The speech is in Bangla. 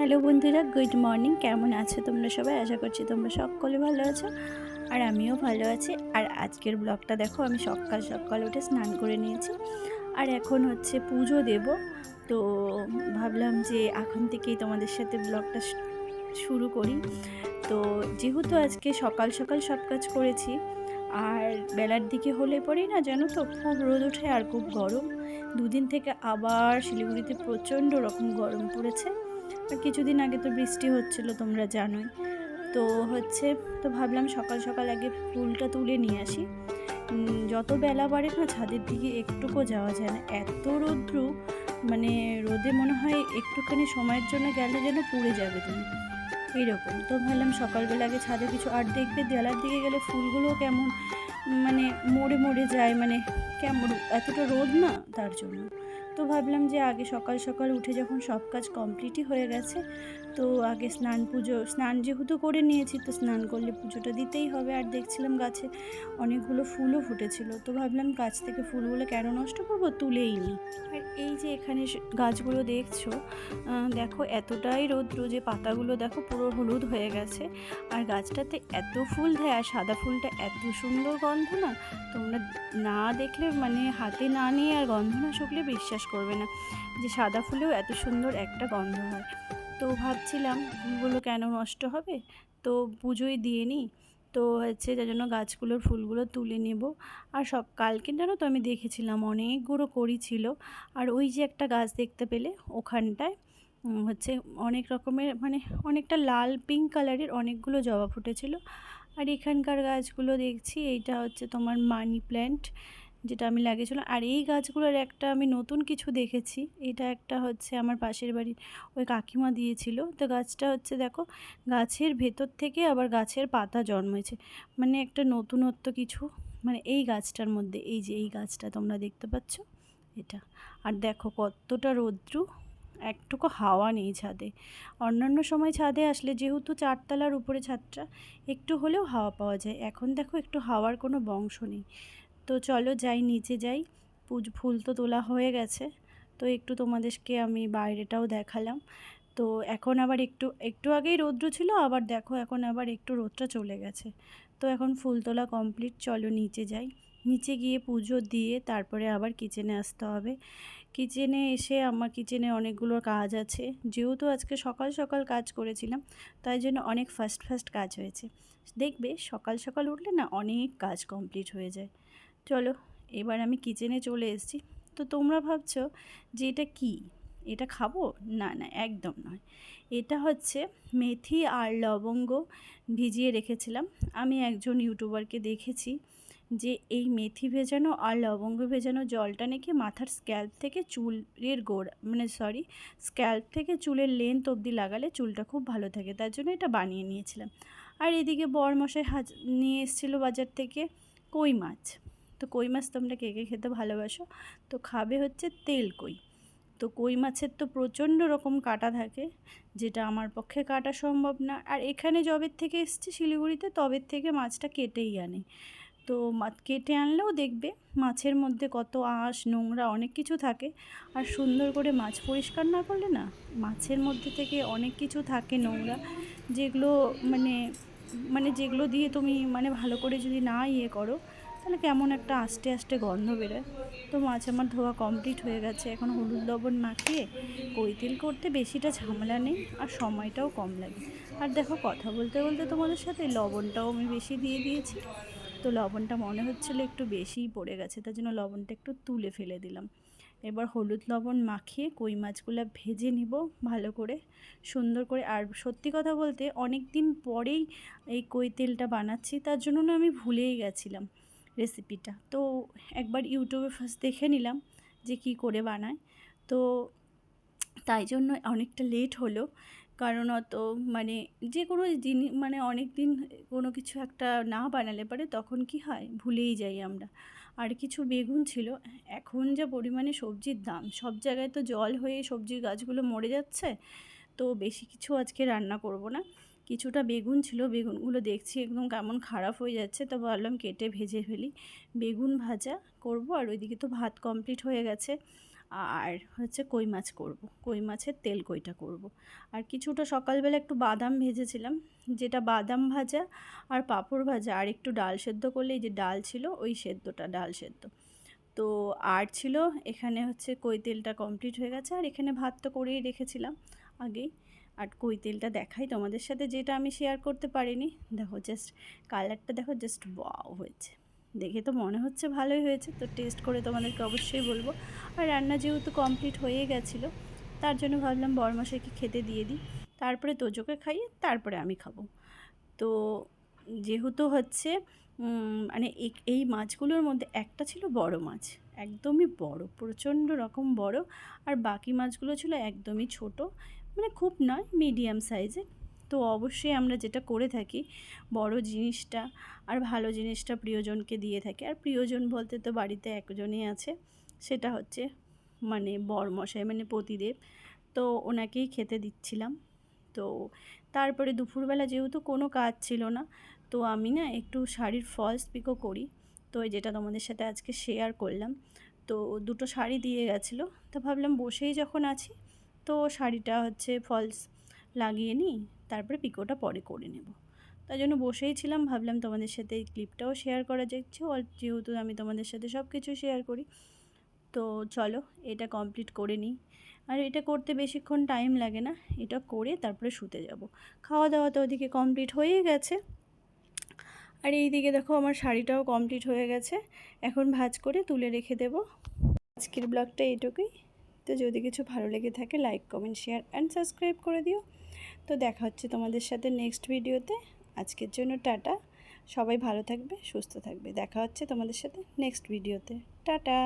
হ্যালো বন্ধুরা, গুড মর্নিং। কেমন আছো তোমরা সবাই? আশা করছি তোমরা সকলে ভালো আছো, আর আমিও ভালো আছি। আর আজকের ব্লগটা দেখো, আমি সকাল সকাল উঠে স্নান করে নিয়েছি, আর এখন হচ্ছে পুজো দেব। তো ভাবলাম যে এখন থেকেই তোমাদের সাথে ব্লগটা শুরু করি। তো যেহেতু আজকে সকাল সকাল সব কাজ করেছি, আর বেলার দিকে হলে পরেই না, জানো তো, খুব রোদ ওঠে আর খুব গরম। দুদিন থেকে আবার শিলিগুড়িতে প্রচণ্ড রকম গরম পড়েছে। আর কিছুদিন আগে তো বৃষ্টি হচ্ছিল, তোমরা জানোই। তো হচ্ছে, তো ভাবলাম সকাল সকাল আগে ফুলটা তুলে নিয়ে আসি। যত বেলা বাড়ে না, ছাদের দিকে একটুকু যাওয়া যায় না, এত রৌদ্র। মানে রোদে মনে হয় একটুখানি সময়ের জন্য গেলে যেন পুড়ে যাবে তুমি, এইরকম। তো ভাবলাম সকালবেলা আগে ছাদে কিছু, আর দেখবে বেলার দিকে গেলে ফুলগুলো কেমন মানে মরে মরে যায়, মানে কেমন, এতটা রোদ না, তার জন্য। তো ভাবলাম যে আগে সকাল সকাল উঠে যখন সব কাজ কমপ্লিটই হয়ে গেছে, তো আগে স্নান যেহেতু করে নিয়েছি, তো স্নান করলে পুজোটা দিতেই হবে। আর দেখছিলাম গাছে অনেকগুলো ফুলও ফুটেছিল, তো ভাবলাম গাছ থেকে ফুলগুলো কেন নষ্ট করবো, তুলেই নিই। আর এই যে এখানে গাছগুলো দেখছো, দেখো এতটাই রৌদ্র যে পাতাগুলো দেখো পুরো হলুদ হয়ে গেছে। আর গাছটাতে এত ফুল দেয়, আর সাদা ফুলটা এত সুন্দর গন্ধ না, তোমরা না দেখলে, মানে হাতে না নিয়ে আর গন্ধ না শুকলে বিশ্বাস করবে না যে সাদা ফুলেও এত সুন্দর একটা গন্ধ হয়। তো ভাবছিলাম ফুলগুলো কেন নষ্ট হবে, তো পুজোয় দিয়ে নিই। তো হচ্ছে যার জন্য গাছগুলোর ফুলগুলো তুলে নেব। আর কালকে জানো তো আমি দেখেছিলাম অনেকগুলো কড়ি ছিল। আর ওই যে একটা গাছ দেখতে পেলে ওখানটায় হচ্ছে অনেক রকমের, মানে অনেকটা লাল পিঙ্ক কালারের অনেকগুলো জবা ফুটেছিল। আর এখানকার গাছগুলো দেখছি, এইটা হচ্ছে তোমার মানি প্ল্যান্ট, যেটা আমি লাগিয়েছিলাম। আর এই গাছগুলোর একটা আমি নতুন কিছু দেখেছি, এটা একটা হচ্ছে আমার পাশের বাড়ির ওই কাকিমা দিয়েছিল। তো গাছটা হচ্ছে দেখো, গাছের ভেতর থেকে আবার গাছের পাতা জন্মেছে, মানে একটা নতুনত্ব কিছু, মানে এই গাছটার মধ্যে। এই যে এই গাছটা তোমরা দেখতে পাচ্ছ, এটা। আর দেখো কতটা রৌদ্র, একটুকু হাওয়া নেই ছাদে। অন্যান্য সময় ছাদে আসলে, যেহেতু চারতলার উপরে ছাদটা, একটু হলেও হাওয়া পাওয়া যায়। এখন দেখো একটু হাওয়ার কোনো বংশ নেই। তো চলো যাই, নিচে যাই। ফুল তো তোলা হয়ে গেছে, তো একটু তোমাদেরকে আমি বাইরেটাও দেখালাম। তো এখন আবার একটু একটু আগেই রৌদ্র ছিল, আবার দেখো এখন আবার একটু রোদটা চলে গেছে। তো এখন ফুল তোলা কমপ্লিট, চলো নিচে যাই। নিচে গিয়ে পুজো দিয়ে তারপরে আবার কিচেনে আসতে হবে। কিচেনে এসে, আমার কিচেনে অনেকগুলো কাজ আছে, যেহেতু আজকে সকাল সকাল কাজ করেছিলাম, তাই জন্য অনেক ফাস্ট ফাস্ট কাজ হয়েছে। দেখবে সকাল সকাল উঠলে না অনেক কাজ কমপ্লিট হয়ে যায়। চলো, এবার আমি কিচেনে চলে এসেছি। তো তোমরা ভাবছো যে এটা কী, এটা খাবো? না না, একদম নয়। এটা হচ্ছে মেথি আর লবঙ্গ ভিজিয়ে রেখেছিলাম। আমি একজন ইউটিউবারকে দেখেছি যে এই মেথি ভেজানো আর লবঙ্গ ভেজানো জলটা নাকি মাথার স্ক্যাল্প থেকে চুলের গোড়া, মানে স্ক্যাল্প থেকে চুলের লেন্থ অবধি লাগালে চুলটা খুব ভালো থাকে, তার জন্য এটা বানিয়ে নিয়েছিলাম। আর এদিকে বরমশাই নিয়ে এসেছিলো বাজার থেকে কই মাছ। তো কই মাছ তোমরা কে কে খেতে ভালোবাসো? তো খাবে হচ্ছে তেল কই। তো কই মাছের তো প্রচণ্ড রকম কাঁটা থাকে, যেটা আমার পক্ষে কাটা সম্ভব না। আর এখানে যবের থেকে এসছি শিলিগুড়িতে, তবের থেকে মাছটা কেটেই আনে। তো কেটে আনলেও দেখবে মাছের মধ্যে কত আঁশ নোংরা অনেক কিছু থাকে। আর সুন্দর করে মাছ পরিষ্কার না করলে না, মাছের মধ্যে থেকে অনেক কিছু থাকে নোংরা, যেগুলো মানে মানে যেগুলো দিয়ে তুমি মানে ভালো করে যদি না করো, তাহলে কেমন একটা আস্তে আস্তে গন্ধ বেরোয়। তো মাছ আমার ধোয়া কমপ্লিট হয়ে গেছে। এখন হলুদ লবণ মাখিয়ে কই তেল করতে বেশিটা ঝামেলা নেই, আর সময়টাও কম লাগে। আর দেখো কথা বলতে বলতে তোমাদের সাথে লবণটাও আমি বেশি দিয়ে দিয়েছি। তো লবণটা মনে হচ্ছিলো একটু বেশিই পড়ে গেছে, তার জন্য লবণটা একটু তুলে ফেলে দিলাম। এবার হলুদ লবণ মাখিয়ে কই মাছগুলো ভেজে নিব ভালো করে, সুন্দর করে। আর সত্যি কথা বলতে অনেক দিন পরেই এই কই তেলটা বানাচ্ছি, তার জন্য না আমি ভুলেই গেছিলাম রেসিপিটা। তো একবার ইউটিউবে ফার্স্ট দেখে নিলাম যে কী করে বানায়। তো তাই জন্য অনেকটা লেট হলো, কারণ অত মানে যে কোনো জিনিস, মানে অনেক দিন কোনো কিছু একটা না বানালে পারে তখন কি হয়, ভুলেই যাই আমরা। আর কিছু বেগুন ছিল। এখন যা পরিমাণে সবজির দাম, সব জায়গায় তো জল হয়ে সবজির গাছগুলো মরে যাচ্ছে। তো বেশি কিছু আজকে রান্না করব না। কিছুটা বেগুন ছিল, বেগুনগুলো দেখছি একদম কেমন খারাপ হয়ে যাচ্ছে, তো ভাবলাম কেটে ভেজে ফেলি। বেগুন ভাজা করব, আর ওইদিকে তো ভাত কমপ্লিট হয়ে গেছে। আর হচ্ছে কই মাছ করব, কই মাছের তেল কইটা করব। আর কিছুটা সকালবেলা একটু বাদাম ভেজেছিলাম, যেটা বাদাম ভাজা আর পাঁপড় ভাজা আর একটু ডাল সেদ্ধ করলে, এই যে ডাল ছিল ওই সেদ্ধটা, ডাল সেদ্ধ। তো আর ছিল এখানে হচ্ছে কই তেলটা কমপ্লিট হয়ে গেছে, আর এখানে ভাত তো করেই রেখেছিলাম আগেই। আর কই তেলটা দেখাই তোমাদের সাথে, যেটা আমি শেয়ার করতে পারিনি। দেখো জাস্ট কালারটা দেখো, জাস্ট ওয়াও হয়েছে, দেখে তো মনে হচ্ছে ভালোই হয়েছে। তো টেস্ট করে তোমাদেরকে অবশ্যই বলবো। আর রান্না যেহেতু কমপ্লিট হয়ে গেছিলো, তার জন্য ভাবলাম বরমশাইকে খেতে দিয়ে দিই, তারপরে তোজোকে খাইয়ে তারপরে আমি খাবো। তো যেহেতু হচ্ছে মানে এই মাছগুলোর মধ্যে একটা ছিল বড় মাছ, একদমই বড়, প্রচণ্ড রকম বড়। আর বাকি মাছগুলো ছিল একদমই ছোট, মানে খুব নয়, মিডিয়াম সাইজের। তো অবশ্যই আমরা যেটা করে থাকি, বড় জিনিসটা আর ভালো জিনিসটা প্রিয়জনকে দিয়ে থাকি। আর প্রিয়জন বলতে তো বাড়িতে একজনই আছে, সেটা হচ্ছে মানে বরমশাই, মানে পতিদেব। তো ওনাকেই খেতে দিচ্ছিলাম। তো তারপরে দুপুরবেলা যেহেতু কোনো কাজ ছিল না, তো আমি না একটু শাড়ির ফলস পিকো করি, তো যেটা তোমাদের সাথে আজকে শেয়ার করলাম। তো দুটো শাড়ি দিয়ে গেছিলো, তো ভাবলাম বসেই যখন আছি তো শাড়িটা হচ্ছে ফলস লাগিয়ে নিই, তারপরে পিকোটা পরে করে নেব। তাই জন্য বসেই ছিলাম, ভাবলাম তোমাদের সাথে এই ক্লিপটাও শেয়ার করা যাচ্ছে, যেহেতু আমি তোমাদের সাথে সব কিছু শেয়ার করি। তো চলো এটা কমপ্লিট করে নিই। আর এটা করতে বেশিক্ষণ টাইম লাগে না, এটা করে তারপরে শুতে যাব। খাওয়া দাওয়া তো ওদিকে কমপ্লিট হয়েই গেছে। আর এই দিকে দেখো আমার শাড়িটাও কমপ্লিট হয়ে গেছে, এখন ভাঁজ করে তুলে রেখে দেব। আজকের ব্লগটা এইটুকুই। তো যদি কিছু ভালো লেগে থাকে, like comment share and subscribe করে দিও। তো দেখা হচ্ছে তোমাদের সাথে নেক্সট ভিডিওতে। আজকের জন্য টাটা, সবাই ভালো থাকবে, সুস্থ থাকবে। দেখা হচ্ছে তোমাদের সাথে নেক্সট ভিডিওতে। টাটা।